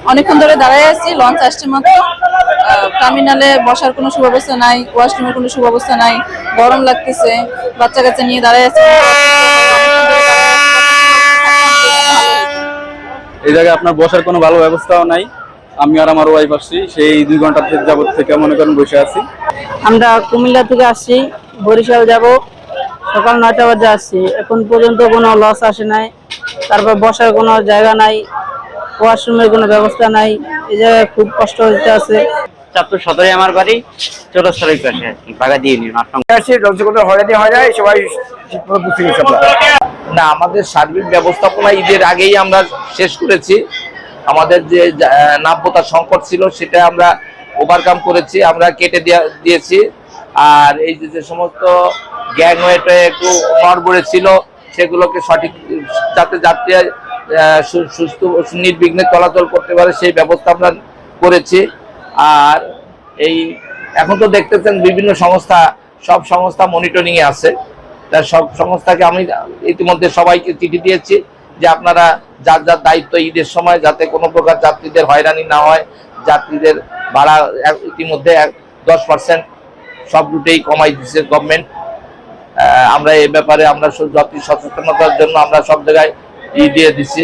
অনেকক্ষণ ধরে দাঁড়ায় আছি, লঞ্চ আসছে মাত্র। টার্মিনালে বসার কোনো সুব্যবস্থা নাই, ওয়াশরুমের কোনো সুব্যবস্থা নাই, গরম লাগতেছে, বাচ্চা কাচ্চা নিয়ে দাঁড়ায় আছি। এই জায়গায় আপনার বসার কোনো ভালো ব্যবস্থাও নাই। আমি আর আমার ওয়াইফ আসছি, সেই 2 ঘন্টা যাবত থেকে মনে করেন বসে আছি। আমরা কুমিল্লা থেকে আসছি, বরিশাল যাব, সকাল 9টা বাজে আসছি, এখন পর্যন্ত কোনো লস আসে নাই। তারপর বসার কোনো জায়গা নাই, ওয়াশরুমের কোনো ব্যবস্থা নাই, এই জায়গায় খুব কষ্ট হতে আছে। চাঁদপুর সদরে আমার বাড়ি, চৌরাস্তার পাশে আর কি, বাগাদি ইউনিয়ন। না, আমাদের সার্বিক ব্যবস্থাপনা ঈদের আগেই আমরা শেষ করেছি। আমাদের যে নাব্যতা সংকট ছিল সেটা আমরা ওভারকাম করেছি, আমরা কেটে দিয়েছি। আর এই যে সমস্ত গ্যাংওয়েতে একটু নড়বড়ে ছিল সেগুলোকে সঠিক যাতে যাত্রীরা সুস্থ নির্বিঘ্নে চলাচল করতে পারে সেই ব্যবস্থা আমরা করেছি। আর এই এখন তো দেখতেছেন বিভিন্ন সংস্থা, সব সংস্থা মনিটরিংয়ে আছে। তার সব সংস্থাকে আমি ইতিমধ্যে সবাইকে চিঠি দিয়েছি যে আপনারা যার যার দায়িত্ব ঈদের সময় যাতে কোনো প্রকার যাত্রীদের হয়রানি না হয়। যাত্রীদের ভাড়া ইতিমধ্যে 10% সব রুটেই কমাই দিচ্ছে গভর্নমেন্ট। আমরা এই ব্যাপারে আমরা যাত্রী সচেতনতার জন্য আমরা সব জায়গায় দিয়ে দিচ্ছি।